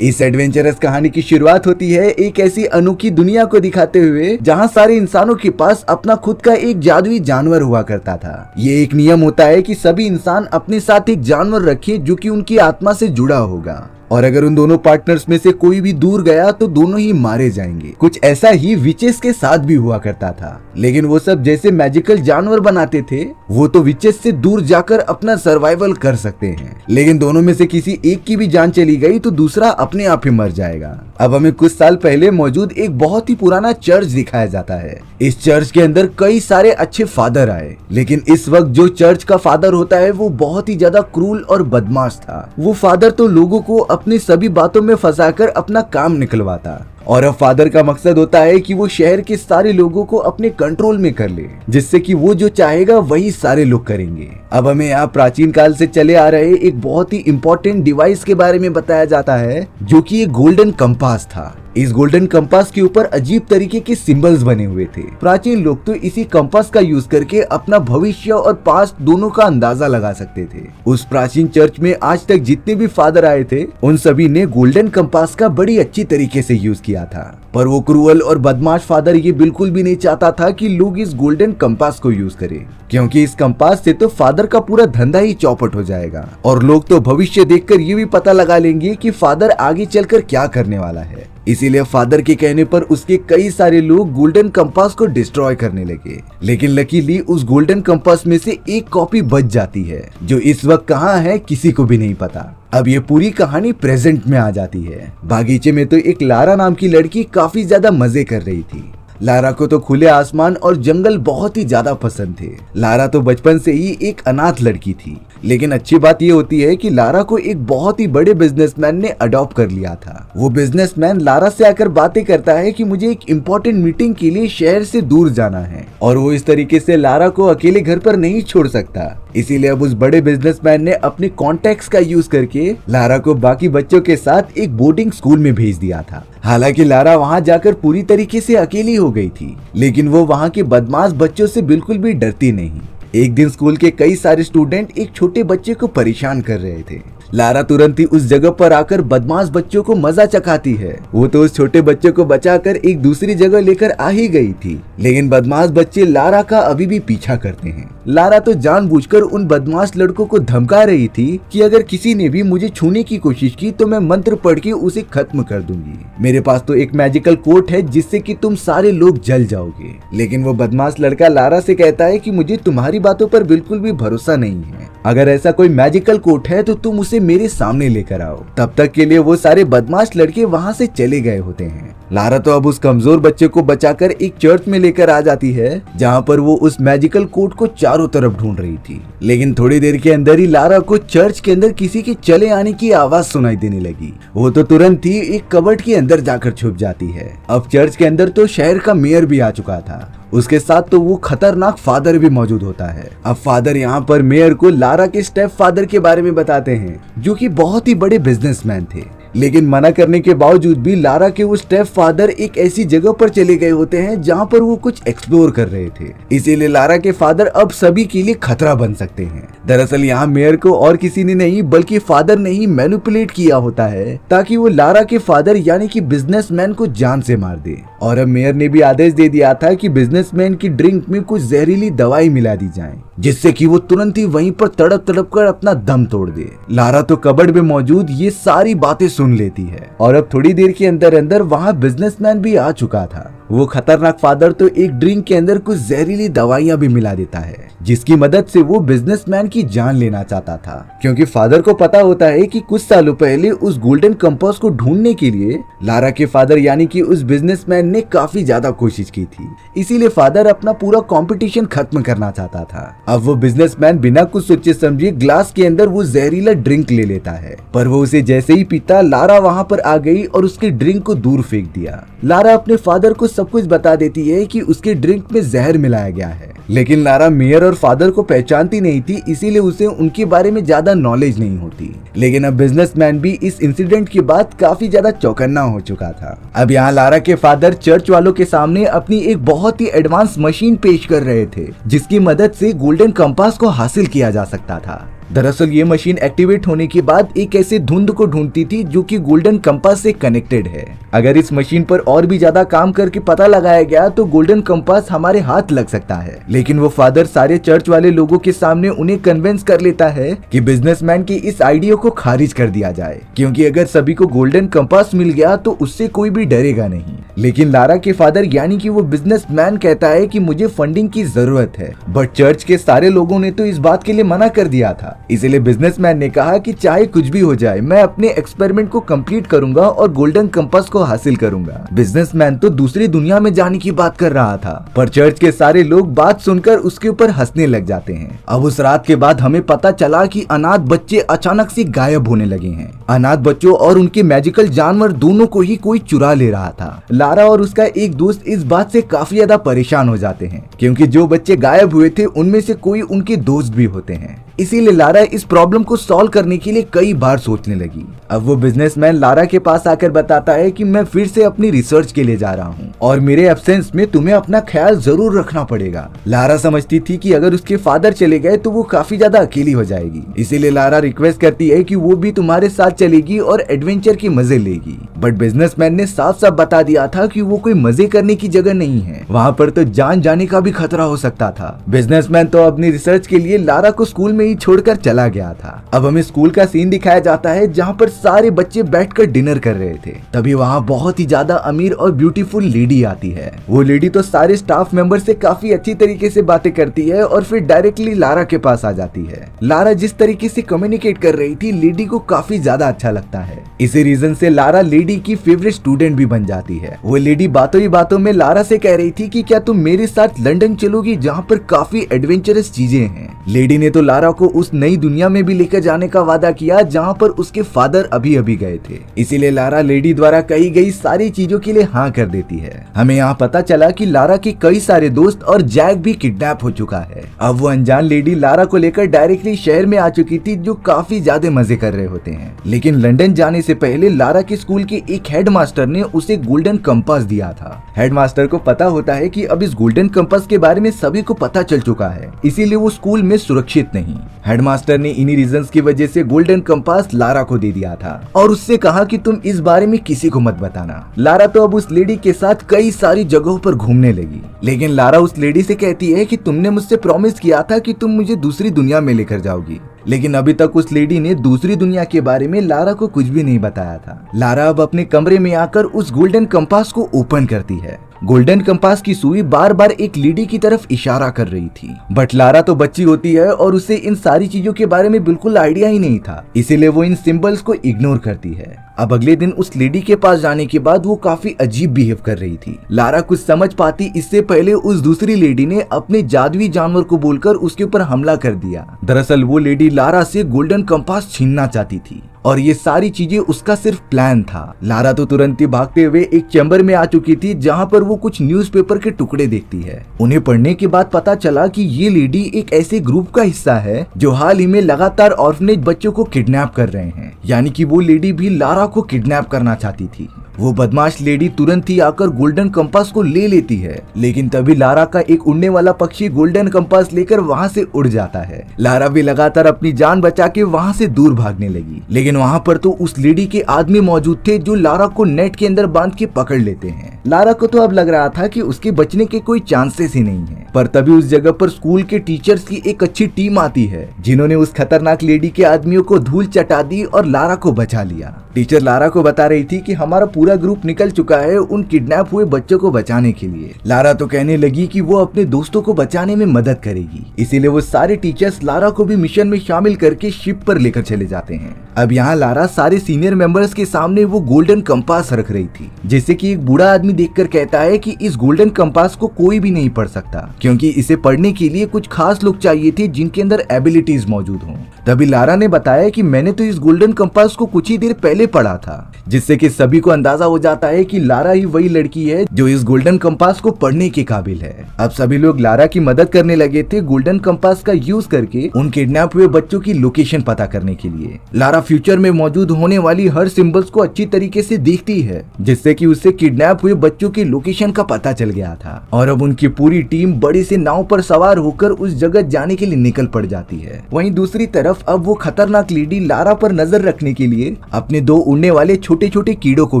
इस एडवेंचरस कहानी की शुरुआत होती है एक ऐसी अनोखी दुनिया को दिखाते हुए जहां सारे इंसानों के पास अपना खुद का एक जादुई जानवर हुआ करता था। ये एक नियम होता है कि सभी इंसान अपने साथ एक जानवर रखे जो कि उनकी आत्मा से जुड़ा होगा, और अगर उन दोनों पार्टनर्स में से कोई भी दूर गया तो दोनों ही मारे जाएंगे। कुछ ऐसा ही विचेस के साथ भी हुआ करता था, लेकिन वो सब जैसे मैजिकल जानवर बनाते थे, वो तो विचेस से दूर जाकर अपना सर्वाइवल कर सकते हैं, लेकिन दोनों में से किसी एक की भी जान चली गई तो दूसरा अपने आप ही मर जाएगा। अब हमें कुछ साल पहले मौजूद एक बहुत ही पुराना चर्च दिखाया जाता है। इस चर्च के अंदर कई सारे अच्छे फादर आए, लेकिन इस वक्त जो चर्च का फादर होता है वो बहुत ही ज्यादा क्रूल और बदमाश था। वो फादर तो लोगों को अपनी सभी बातों में फंसाकर अपना काम निकलवाता, और अब फादर का मकसद होता है कि वो शहर के सारे लोगों को अपने कंट्रोल में कर ले, जिससे कि वो जो चाहेगा वही सारे लोग करेंगे। अब हमें यहाँ प्राचीन काल से चले आ रहे एक बहुत ही इम्पोर्टेंट डिवाइस के बारे में बताया जाता है, जो कि एक गोल्डन कंपास था। इस गोल्डन कंपास के ऊपर अजीब तरीके के सिंबल्स बने हुए थे। प्राचीन लोग तो इसी कंपास का यूज करके अपना भविष्य और पास्ट दोनों का अंदाजा लगा सकते थे। उस प्राचीन चर्च में आज तक जितने भी फादर आए थे, उन सभी ने गोल्डन कंपास का बड़ी अच्छी तरीके से यूज किया था, पर वो क्रूअल और बदमाश फादर ये बिल्कुल भी नहीं चाहता था कि लोग इस गोल्डन कंपास को यूज करें, क्योंकि इस कंपास से तो फादर का पूरा धंधा ही चौपट हो जाएगा, और लोग तो भविष्य देखकर ये भी पता लगा लेंगे कि फादर आगे चलकर क्या करने वाला है। इसीलिए फादर के कहने पर उसके कई सारे लोग गोल्डन कंपास को डिस्ट्रॉय करने लगे, लेकिन लकीली उस गोल्डन कंपास में से एक कॉपी बच जाती है, जो इस वक्त कहाँ है किसी को भी नहीं पता। अब ये पूरी कहानी प्रेजेंट में आ जाती है। बागीचे में तो एक लारा नाम की लड़की काफी ज्यादा मजे कर रही थी। लारा को तो खुले आसमान और जंगल बहुत ही ज्यादा पसंद थे। लारा तो बचपन से ही एक अनाथ लड़की थी, लेकिन अच्छी बात ये होती है कि लारा को एक बहुत ही बड़े बिजनेसमैन ने अडॉप्ट कर लिया था। वो बिजनेसमैन लारा से आकर बातें करता है कि मुझे एक इम्पोर्टेंट मीटिंग के लिए शहर से दूर जाना है, और वो इस तरीके से लारा को अकेले घर पर नहीं छोड़ सकता। इसीलिए अब उस बड़े बिजनेसमैन ने अपने कॉन्टेक्ट्स का यूज करके लारा को बाकी बच्चों के साथ एक बोर्डिंग स्कूल में भेज दिया था। हालांकि लारा वहां जाकर पूरी तरीके से अकेली हो गई थी, लेकिन वो वहां के बदमाश बच्चों से बिल्कुल भी डरती नहीं। एक दिन स्कूल के कई सारे स्टूडेंट एक छोटे बच्चे को परेशान कर रहे थे। लारा तुरंत ही उस जगह पर आकर बदमाश बच्चों को मजा चखाती है। वो तो उस छोटे बच्चे को बचाकर एक दूसरी जगह लेकर आ ही गई थी, लेकिन बदमाश बच्चे लारा का अभी भी पीछा करते हैं। लारा तो जानबूझकर उन बदमाश लड़कों को धमका रही थी कि अगर किसी ने भी मुझे छूने की कोशिश की तो मैं मंत्र पढ़ के उसे खत्म कर दूंगी। मेरे पास तो एक मैजिकल कोट है जिससे कि तुम सारे लोग जल जाओगे। लेकिन वो बदमाश लड़का लारा से कहता है कि मुझे तुम्हारी बातों पर बिल्कुल भी भरोसा नहीं है। अगर ऐसा कोई मैजिकल कोट है तो तुम उसे मेरे सामने लेकर आओ। तब तक के लिए वो सारे बदमाश लड़के वहाँ से चले गए होते हैं। लारा तो अब उस कमजोर बच्चे को बचाकर एक चर्च में लेकर आ जाती है, जहाँ पर वो उस मैजिकल कोट को चारों तरफ ढूंढ रही थी। लेकिन थोड़ी देर के अंदर ही लारा को चर्च के अंदर किसी के चले आने की आवाज सुनाई देने लगी। वो तो तुरंत ही एक कबर्ड के अंदर जाकर छुप जाती है। अब चर्च के अंदर तो शहर का मेयर भी आ चुका था, उसके साथ तो वो खतरनाक फादर भी मौजूद होता है। अब फादर यहाँ पर मेयर को लारा के स्टेप फादर के बारे में बताते हैं, जो कि बहुत ही बड़े बिजनेसमैन थे। लेकिन मना करने के बावजूद भी लारा के वो स्टेप फादर एक ऐसी जगह पर चले गए होते हैं जहाँ पर वो कुछ एक्सप्लोर कर रहे थे। इसीलिए लारा के फादर अब सभी के लिए खतरा बन सकते हैं। दरअसल यहाँ मेयर को और किसी ने नहीं बल्कि फादर ने ही मैनिपुलेट किया होता है, ताकि वो लारा के फादर यानी कि बिजनेसमैन को जान से मार दे। और अब मेयर ने भी आदेश दे दिया था कि बिजनेसमैन की ड्रिंक में कुछ जहरीली दवाई मिला दी जाए, जिससे कि वो तुरंत ही वहीं पर तड़प तड़प कर अपना दम तोड़ दे। लारा तो कबर्ड में मौजूद ये सारी बातें सुन लेती है, और अब थोड़ी देर के अंदर अंदर वहाँ बिजनेसमैन भी आ चुका था। वो खतरनाक फादर तो एक ड्रिंक के अंदर कुछ जहरीली दवाइयां भी मिला देता है, जिसकी मदद से वो बिजनेसमैन की जान लेना चाहता था, क्योंकि फादर को पता होता है कि कुछ सालों पहले उस गोल्डन कंपास को ढूंढने के लिए लारा के फादर यानी कि उस बिजनेसमैन ने काफी ज्यादा कोशिश की थी। इसीलिए फादर अपना पूरा कंपटीशन खत्म करना चाहता था। अब वो बिजनेसमैन बिना कुछ सोचे समझे ग्लास के अंदर वो जहरीला ड्रिंक ले लेता है, पर वो उसे जैसे ही पीता लारा वहाँ पर आ गई और उसके ड्रिंक को दूर फेंक दिया। लारा अपने फादर को सब कुछ बता देती है कि उसके ड्रिंक में जहर मिलाया गया है, लेकिन लारा मेयर और फादर को पहचानती नहीं थी, इसीलिए उसे उनके बारे में ज्यादा नॉलेज नहीं होती। लेकिन अब बिजनेसमैन भी इस इंसिडेंट के बाद काफी ज्यादा चौकन्ना हो चुका था। अब यहाँ लारा के फादर चर्च वालों के सामने अपनी एक बहुत ही एडवांस मशीन पेश कर रहे थे, जिसकी मदद से गोल्डन कंपास को हासिल किया जा सकता था। दरअसल ये मशीन एक्टिवेट होने के बाद एक ऐसे धुंध को ढूंढती थी जो कि गोल्डन कंपास से कनेक्टेड है। अगर इस मशीन पर और भी ज्यादा काम करके पता लगाया गया तो गोल्डन कंपास हमारे हाथ लग सकता है। लेकिन वो फादर सारे चर्च वाले लोगों के सामने उन्हें कन्विंस कर लेता है कि बिजनेसमैन की इस आइडिया को खारिज कर दिया जाए, क्योंकि अगर सभी को गोल्डन कंपास मिल गया तो उससे कोई भी डरेगा नहीं। लेकिन लारा के फादर यानी कि वो बिजनेसमैन कहता है कि मुझे फंडिंग की जरूरत है, बट चर्च के सारे लोगों ने तो इस बात के लिए मना कर दिया था। इसलिए बिजनेसमैन ने कहा कि चाहे कुछ भी हो जाए मैं अपने एक्सपेरिमेंट को कंप्लीट करूंगा और गोल्डन कंपास को हासिल करूंगा। बिजनेसमैन तो दूसरी दुनिया में जाने की बात कर रहा था, पर चर्च के सारे लोग बात सुनकर उसके ऊपर हंसने लग जाते हैं। अब उस रात के बाद हमें पता चला कि अनाथ बच्चे अचानक से गायब होने लगे हैं। अनाथ बच्चों और उनके मैजिकल जानवर दोनों को ही कोई चुरा ले रहा था। लारा और उसका एक दोस्त इस बात से काफी ज्यादा परेशान हो जाते हैं, क्योंकि जो बच्चे गायब हुए थे उनमें से कोई उनके दोस्त भी होते हैं। इसीलिए लारा इस प्रॉब्लम को सॉल्व करने के लिए कई बार सोचने लगी। अब वो बिजनेसमैन लारा के पास आकर बताता है कि मैं फिर से अपनी रिसर्च के लिए जा रहा हूँ और मेरे एब्सेंस में तुम्हें अपना ख्याल जरूर रखना पड़ेगा। लारा समझती थी कि अगर उसके फादर चले गए तो वो काफी ज्यादा अकेली हो जाएगी, इसीलिए लारा रिक्वेस्ट करती है कि वो भी तुम्हारे साथ चलेगी और एडवेंचर के मजे लेगी। बट बिजनेसमैन ने साफ साफ बता दिया था कि वो कोई मजे करने की जगह नहीं है, वहाँ पर तो जान जाने का भी खतरा हो सकता था। बिजनेसमैन तो अपनी रिसर्च के लिए लारा को स्कूल में ही छोड़कर चला गया था। अब हमें स्कूल का सीन दिखाया जाता है जहाँ पर सारे बच्चे बैठकर डिनर कर रहे थे। तभी वहाँ बहुत ही ज्यादा अमीर और ब्यूटीफुल लेडी आती है। वो लेडी तो सारे स्टाफ मेंबर से काफी अच्छी तरीके से बातें करती है और फिर डायरेक्टली लारा के पास आ जाती है। लारा जिस तरीके से कम्युनिकेट कर रही थी लेडी को काफी ज्यादा अच्छा लगता है। इसी रीजन से लारा लेडी की फेवरेट स्टूडेंट भी बन जाती है। वो लेडी बातों ही बातों में लारा से कह रही थी कि क्या तुम मेरे साथ लंदन चलोगी जहाँ पर काफी एडवेंचरस चीजें हैं। लेडी ने तो लारा को उस नई दुनिया में भी लेकर जाने का वादा किया जहाँ पर उसके फादर अभी अभी गए थे। इसीलिए लारा लेडी द्वारा कही गई सारी चीजों के लिए हाँ कर देती है। हमें यहाँ पता चला कि लारा के कई सारे दोस्त और जैक भी किडनैप हो चुका है। अब वो अनजान लेडी लारा को लेकर डायरेक्टली शहर में आ चुकी थी, जो काफी ज्यादा मजे कर रहे होते हैं। लेकिन लंदन जाने से पहले लारा के स्कूल के एक हेडमास्टर ने उसे गोल्डन कंपास दिया था। हेडमास्टर को पता होता है कि अब इस गोल्डन कंपास के बारे में सभी को पता चल चुका है, इसीलिए वो स्कूल में सुरक्षित नहीं। हेडमास्टर ने इन्हीं रीजंस की वजह से गोल्डन कंपास लारा को दे दिया था और उससे कहा कि तुम इस बारे में किसी को मत बताना। लारा तो अब उस लेडी के साथ कई सारी जगहों पर घूमने लगी, लेकिन लारा उस लेडी से कहती है कि तुमने मुझसे प्रॉमिस किया था कि तुम मुझे दूसरी दुनिया में लेकर जाओगी। लेकिन अभी तक उस लेडी ने दूसरी दुनिया के बारे में लारा को कुछ भी नहीं बताया था। लारा अब अपने कमरे में आकर उस गोल्डन कंपास को ओपन करती है। गोल्डन कंपास की सुई बार बार एक लेडी की तरफ इशारा कर रही थी, बट लारा तो बच्ची होती है और उसे इन सारी चीजों के बारे में बिल्कुल आइडिया ही नहीं था, इसीलिए वो इन सिंबल्स को इग्नोर करती है। अब अगले दिन उस लेडी के पास जाने के बाद वो काफी अजीब बिहेव कर रही थी। लारा कुछ समझ पाती इससे पहले उस दूसरी लेडी ने अपने जादुई जानवर को बोलकर उसके ऊपर हमला कर दिया। दरअसल वो लेडी लारा से गोल्डन कंपास छीनना चाहती थी और ये सारी चीजें उसका सिर्फ प्लान था। लारा तो तुरंत ही भागते हुए एक चैम्बर में आ चुकी थी जहाँ पर वो कुछ न्यूज़पेपर के टुकड़े देखती है। उन्हें पढ़ने के बाद पता चला कि ये लेडी एक ऐसे ग्रुप का हिस्सा है जो हाल ही में लगातार ऑर्फनेज बच्चों को किडनैप कर रहे हैं, यानी कि वो लेडी भी लारा को किडनैप करना चाहती थी। वो बदमाश लेडी तुरंत ही आकर गोल्डन कंपास को ले लेती है, लेकिन तभी लारा का एक उड़ने वाला पक्षी गोल्डन कंपास लेकर वहाँ से उड़ जाता है। लारा भी लगातार अपनी जान बचा के वहाँ से दूर भागने लगी, लेकिन वहाँ पर तो उस लेडी के आदमी मौजूद थे जो लारा को नेट के अंदर बांध के पकड़ लेते हैं। लारा को तो अब लग रहा था कि उसके बचने के कोई चांसेस ही नहीं है, पर तभी उस जगह पर स्कूल के टीचर्स की एक अच्छी टीम आती है जिन्होंने उस खतरनाक लेडी के आदमियों को धूल चटा दी और लारा को बचा लिया। टीचर लारा को बता रही थी कि हमारा पूरा ग्रुप निकल चुका है उन किडनैप हुए बच्चों को बचाने के लिए। लारा तो कहने लगी कि वो अपने दोस्तों को बचाने में मदद करेगी, इसीलिए वो सारे टीचर्स लारा को भी मिशन में शामिल करके शिप पर लेकर चले जाते हैं। अब यहाँ लारा सारे सीनियर मेंबर्स के सामने वो गोल्डन कंपास रख रही थी, जिससे कि एक बूढ़ा आदमी देखकर कहता है कि इस गोल्डन कंपास को कोई भी नहीं पढ़ सकता, क्योंकि इसे पढ़ने के लिए कुछ खास लोग चाहिए थे जिनके अंदर एबिलिटीज मौजूद हों। तभी लारा ने बताया कि मैंने तो इस गोल्डन कंपास को कुछ ही देर पहले पहले पढ़ा था, जिससे कि सभी को अंदाजा हो जाता है कि लारा ही वही लड़की है जो इस गोल्डन कंपास को पढ़ने के काबिल है। अब सभी लोग लारा की मदद करने लगे थे गोल्डन कंपास का यूज करके उन किडनैप हुए बच्चों की लोकेशन पता करने के लिए। लारा फ्यूचर में मौजूद होने वाली हर सिंबल्स को अच्छी तरीके से देखती है, जिससे कि उससे किडनैप हुए बच्चों की लोकेशन का पता चल गया था। और अब उनकी पूरी टीम बड़ी से नाव पर सवार होकर उस जगह जाने के लिए निकल पड़ जाती है। वहीं दूसरी तरफ अब वो खतरनाक लेडी लारा पर नजर रखने के लिए अपने 2 उड़ने वाले छोटे छोटे कीड़ों को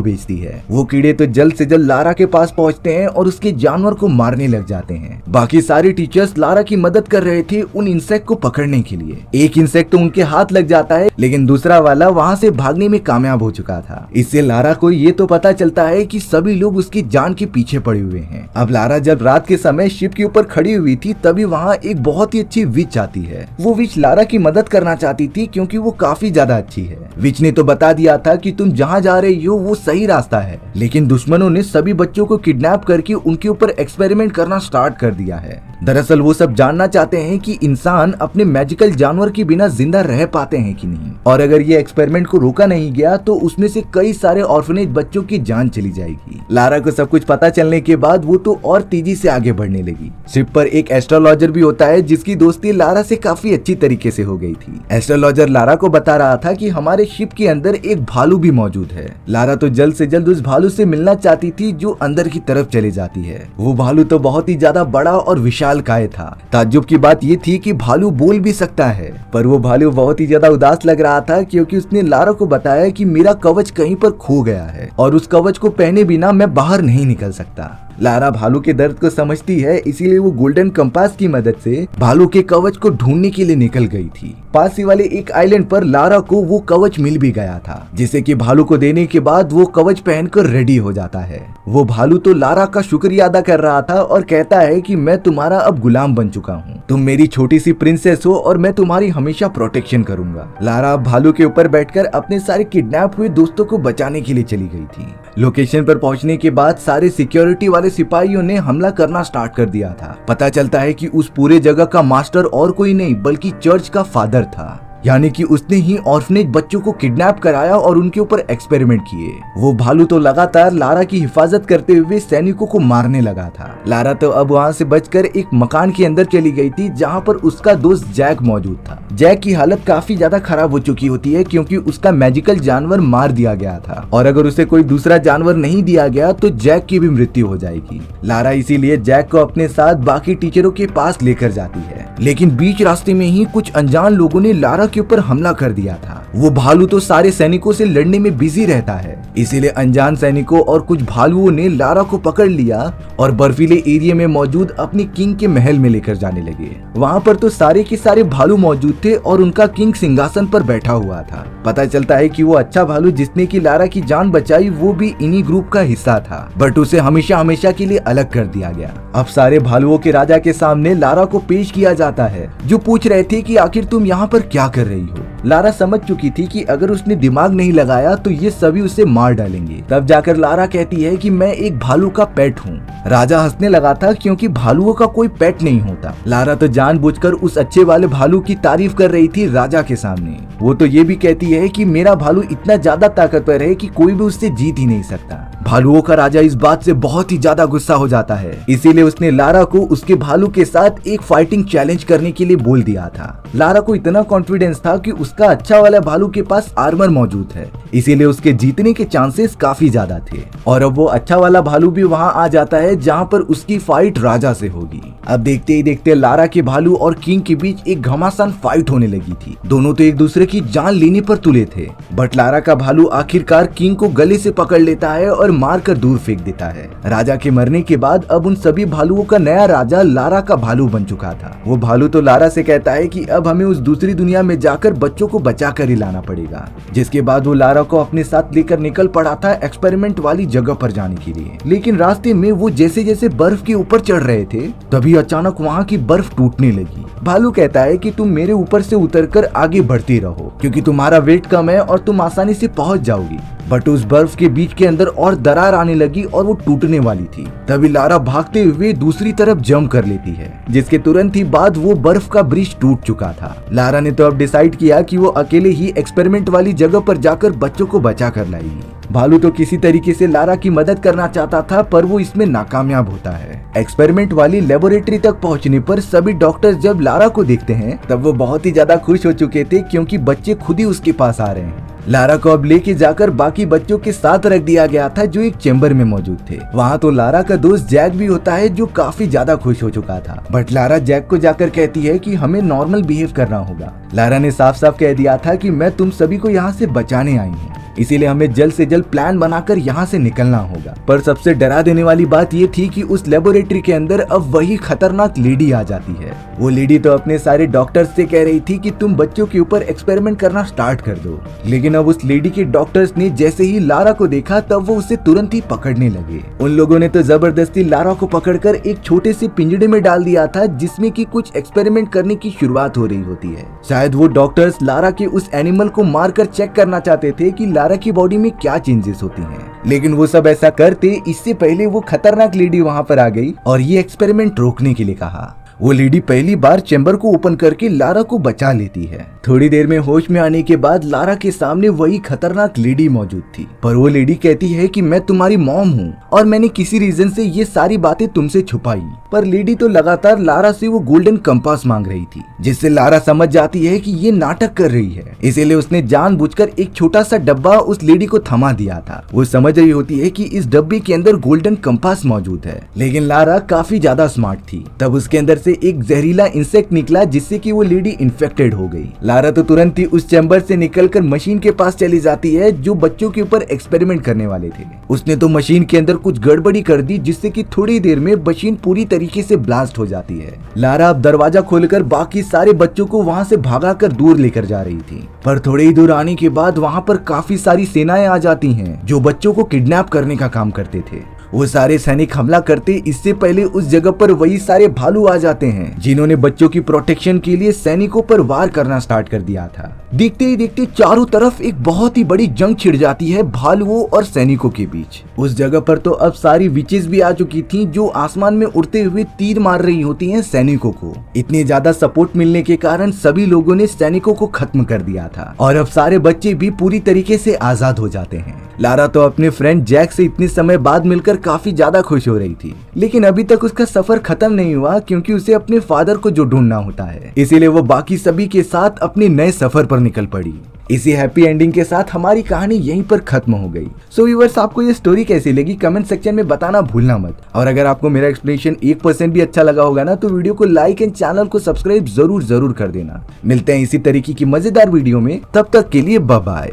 भेजती है। वो कीड़े तो जल्द से जल्द लारा के पास पहुंचते हैं और उसके जानवर को मारने लग जाते हैं। बाकी सारे टीचर्स लारा की मदद कर रहे थे उन इंसेक्ट को पकड़ने के लिए। एक इंसेक्ट तो उनके हाथ लग जाता है, लेकिन दूसरा वाला वहाँ से भागने में कामयाब हो चुका था। इससे लारा को ये तो पता चलता है कि सभी लोग उसकी जान के पीछे पड़े हुए हैं। अब लारा जब रात के समय शिप के ऊपर खड़ी हुई थी, तभी वहाँ एक बहुत ही अच्छी विच आती है। वो विच लारा की मदद करना चाहती थी क्योंकि वो काफी ज्यादा अच्छी है। विच ने तो बता दिया था कि तुम जहाँ जा रही हो वो सही रास्ता है, लेकिन दुश्मनों ने सभी बच्चों को किडनैप करके उनके ऊपर एक्सपेरिमेंट करना स्टार्ट कर दिया है। दरअसल वो सब जानना चाहते हैं कि इंसान अपने मैजिकल जानवर के बिना जिंदा रह पाते हैं कि नहीं, और अगर ये एक्सपेरिमेंट को रोका नहीं गया तो उसमें से कई सारे ऑर्फनेज बच्चों की जान चली जाएगी। लारा को सब कुछ पता चलने के बाद वो तो और तेजी से आगे बढ़ने लगी। शिप पर एक एस्ट्रोलॉजर भी होता है जिसकी दोस्ती लारा से काफी अच्छी तरीके से हो गई थी। एस्ट्रोलॉजर लारा को बता रहा था कि हमारे शिप के अंदर एक भालू भी मौजूद है। लारा तो जल्द से जल्द उस भालू से मिलना चाहती थी जो अंदर की तरफ चली जाती है। वो भालू तो बहुत ही ज्यादा बड़ा और विशालकाय था। ताज्जुब की बात ये थी कि भालू बोल भी सकता है, पर वो भालू बहुत ही ज्यादा उदास लग रहा था क्योंकि उसने लारा को बताया कि मेरा कवच कहीं पर खो गया है और उस कवच को पहने बिना मैं बाहर नहीं निकल सकता। लारा भालू के दर्द को समझती है, इसीलिए वो गोल्डन कंपास की मदद से भालू के कवच को ढूंढने के लिए निकल गई थी। पास ही वाले एक आइलैंड पर लारा को वो कवच मिल भी गया था, जिसे कि भालू को देने के बाद वो कवच पहनकर रेडी हो जाता है। वो भालू तो लारा का शुक्रिया अदा कर रहा था और कहता है कि मैं तुम्हारा अब गुलाम बन चुका हूँ, तुम मेरी छोटी सी प्रिंसेस हो और मैं तुम्हारी हमेशा प्रोटेक्शन करूंगा। लारा भालू के ऊपर बैठकर अपने सारे किडनैप हुए दोस्तों को बचाने के लिए चली गई थी। लोकेशन पर पहुंचने के बाद सारे सिक्योरिटी वाले सिपाहियों ने हमला करना स्टार्ट कर दिया था। पता चलता है कि उस पूरे जगह का मास्टर और कोई नहीं बल्कि चर्च का फादर था, यानी कि उसने ही ऑर्फनेज बच्चों को किडनैप कराया और उनके ऊपर एक्सपेरिमेंट किए। वो भालू तो लगातार लारा की हिफाजत करते हुए सैनिकों को मारने लगा था। लारा तो अब वहाँ से बचकर एक मकान के अंदर चली गई थी जहाँ पर उसका दोस्त जैक मौजूद था। जैक की हालत काफी ज्यादा खराब हो चुकी होती है क्योंकि उसका मैजिकल जानवर मार दिया गया था, और अगर उसे कोई दूसरा जानवर नहीं दिया गया तो जैक की भी मृत्यु हो जाएगी। लारा इसीलिए जैक को अपने साथ बाकी टीचरों के पास लेकर जाती है, लेकिन बीच रास्ते में ही कुछ अनजान लोगों ने लारा के ऊपर हमला कर दिया था। वो भालू तो सारे सैनिकों से लड़ने में बिजी रहता है, इसीलिए अनजान सैनिकों और कुछ भालुओं ने लारा को पकड़ लिया और बर्फीले एरिया में मौजूद अपनी किंग के महल में लेकर जाने लगे। वहाँ पर तो सारे के सारे भालू मौजूद थे और उनका किंग सिंहासन पर बैठा हुआ था। पता चलता है कि वो अच्छा भालू जिसने की लारा की जान बचाई वो भी इन्हीं ग्रुप का हिस्सा था, बट उसे हमेशा हमेशा के लिए अलग कर दिया गया। अब सारे भालुओं के राजा के सामने लारा को पेश किया जाता है, जो पूछ रहे थे कि आखिर तुम यहाँ पर क्या कर रही हो। लारा समझ चुकी थी कि अगर उसने दिमाग नहीं लगाया तो ये सभी उसे मार डालेंगे। तब जाकर लारा कहती है कि मैं एक भालू का पेट हूँ। राजा हंसने लगा था क्योंकि भालुओं का कोई पेट नहीं होता। लारा तो जानबूझकर उस अच्छे वाले भालू की तारीफ कर रही थी राजा के सामने। वो तो ये भी कहती है कि मेरा भालू इतना ज्यादा ताकतवर है कि कोई भी उससे जीत ही नहीं सकता। भालुओं का राजा इस बात से बहुत ही ज्यादा गुस्सा हो जाता है, इसीलिए उसने लारा को उसके भालू के साथ एक फाइटिंग चैलेंज करने के लिए बोल दिया था। लारा को इतना कॉन्फिडेंस था कि उसका अच्छा वाला भालू के पास आर्मर मौजूद है, इसीलिए उसके जीतने के चांसेस काफी ज्यादा थे। और अब वो अच्छा वाला भालू भी वहाँ आ जाता है जहाँ पर उसकी फाइट राजा से होगी। अब देखते ही देखते लारा के भालू और किंग के बीच एक घमासान फाइट होने लगी थी। दोनों तो एक दूसरे की जान लेने पर तुले थे, बट लारा का भालू आखिरकार किंग को गले से पकड़ लेता है और मारकर दूर फेंक देता है। राजा के मरने के बाद अब उन सभी भालुओं का नया राजा लारा का भालू बन चुका था। वो भालू तो लारा से कहता है कि अब हमें उस दूसरी दुनिया में जाकर बच्चों को बचा कर ही लाना पड़ेगा। जिसके बाद वो लारा को अपने साथ लेकर निकल पड़ा था एक्सपेरिमेंट वाली जगह पर जाने के लिए। लेकिन रास्ते में वो जैसे जैसे बर्फ के ऊपर चढ़ रहे थे तभी तभी अचानक वहाँ की बर्फ टूटने लगी। भालू कहता है कि तुम मेरे ऊपर से उतरकर आगे बढ़ती रहो क्योंकि तुम्हारा वेट कम है और तुम आसानी से पहुंच जाओगी। बट उस बर्फ के बीच के अंदर और दरार आने लगी और वो टूटने वाली थी। तभी लारा भागते हुए दूसरी तरफ जंप कर लेती है, जिसके तुरंत ही बाद वो बर्फ का ब्रिज टूट चुका था। लारा ने तो अब डिसाइड किया कि वो अकेले ही एक्सपेरिमेंट वाली जगह पर जाकर बच्चों को बचा कर लाएगी। भालू तो किसी तरीके से लारा की मदद करना चाहता था, पर वो इसमें नाकामयाब होता है। एक्सपेरिमेंट वाली लेबोरेटरी तक पहुंचने पर सभी डॉक्टर्स जब लारा को देखते हैं तब वो बहुत ही ज्यादा खुश हो चुके थे क्योंकि बच्चे खुद ही उसके पास आ रहे हैं। लारा को अब लेके जाकर बाकी बच्चों के साथ रख दिया गया था जो एक चेम्बर में मौजूद थे। वहाँ तो लारा का दोस्त जैक भी होता है जो काफी ज्यादा खुश हो चुका था। बट लारा जैक को जाकर कहती है कि हमें नॉर्मल बिहेव करना होगा। लारा ने साफ साफ कह दिया था कि मैं तुम सभी को यहाँ से बचाने आई हूँ, इसीलिए हमें जल्द से जल्द प्लान बनाकर यहाँ से निकलना होगा। पर सबसे डरा देने वाली बात ये थी कि उस लेबोरेटरी के अंदर अब वही खतरनाक लेडी आ जाती है। वो लेडी तो अपने सारे डॉक्टर्स से कह रही थी कि तुम बच्चों के ऊपर एक्सपेरिमेंट करना स्टार्ट कर दो, लेकिन अब उस लेडी के डॉक्टर्स ने जैसे ही लारा को देखा तब वो उसे तुरंत ही पकड़ने लगे। उन लोगों ने तो जबरदस्ती लारा को पकड़कर एक छोटे से पिंजड़े में डाल दिया था जिसमें कि कुछ एक्सपेरिमेंट करने की शुरुआत हो रही होती है। शायद वो डॉक्टर्स लारा के उस एनिमल को मारकर चेक करना चाहते थे कि लारा की बॉडी में क्या चेंजेस होती हैं। लेकिन वो सब ऐसा करते इससे पहले वो खतरनाक लेडी वहाँ पर आ गई और ये एक्सपेरिमेंट रोकने के लिए कहा। वो लेडी पहली बार चेम्बर को ओपन करके लारा को बचा लेती है। थोड़ी देर में होश में आने के बाद लारा के सामने वही खतरनाक लेडी मौजूद थी, पर वो लेडी कहती है कि मैं तुम्हारी मॉम हूँ और मैंने किसी रीजन से ये सारी बातें तुमसे छुपाई। पर लेडी तो लगातार लारा से वो गोल्डन कंपास मांग रही थी, जिससे लारा समझ जाती है कि ये नाटक कर रही है। इसीलिए उसने जानबूझकर एक छोटा सा डब्बा उस लेडी को थमा दिया था। वो समझ रही होती है कि इस डब्बे के अंदर गोल्डन कंपास मौजूद है, लेकिन लारा काफी ज्यादा स्मार्ट थी। तब उसके अंदर से एक जहरीला इंसेक्ट निकला जिससे कि वो लेडी इन्फेक्टेड हो गई। लारा तो तुरंत ही उस चैम्बर से निकलकर मशीन के पास चली जाती है जो बच्चों के ऊपर एक्सपेरिमेंट करने वाले थे। उसने तो मशीन के अंदर कुछ गड़बड़ी कर दी जिससे कि थोड़ी देर में मशीन पूरी तरीके से ब्लास्ट हो जाती है। लारा अब दरवाजा खोलकर बाकी सारे बच्चों को वहाँ से भगाकर दूर लेकर जा रही थी, पर थोड़े ही दूर आने के बाद वहाँ पर काफी सारी सेनाएं आ जाती हैं जो बच्चों को किडनैप करने का काम करते थे। वो सारे सैनिक हमला करते इससे पहले उस जगह पर वही सारे भालू आ जाते हैं जिन्होंने बच्चों की प्रोटेक्शन के लिए सैनिकों पर वार करना स्टार्ट कर दिया था। देखते ही देखते चारों तरफ एक बहुत ही बड़ी जंग छिड़ जाती है भालुओं और सैनिकों के बीच। उस जगह पर तो अब सारी विचेस भी आ चुकी थी जो आसमान में उड़ते हुए तीर मार रही होती हैं सैनिकों को। इतने ज्यादा सपोर्ट मिलने के कारण सभी लोगों ने सैनिकों को खत्म कर दिया था और अब सारे बच्चे भी पूरी तरीके से आजाद हो जाते हैं। लारा तो अपने फ्रेंड जैक से इतने समय बाद मिलकर काफी ज्यादा खुश हो रही थी, लेकिन अभी तक उसका सफर खत्म नहीं हुआ क्योंकि उसे अपने फादर को जो ढूंढना होता है। इसीलिए वो बाकी सभी के साथ अपने नए सफर पर निकल पड़ी। इसी हैप्पी एंडिंग के साथ हमारी कहानी यहीं पर खत्म हो गई। सो व्यूअर्स, आपको ये स्टोरी कैसी लगी कमेंट सेक्शन में बताना भूलना मत। और अगर आपको मेरा एक्सप्लेनेशन 1% भी अच्छा लगा होगा ना तो वीडियो को लाइक एंड चैनल को सब्सक्राइब जरूर कर देना। मिलते हैं इसी तरीके की मजेदार वीडियो में, तब तक के लिए बाय बाय।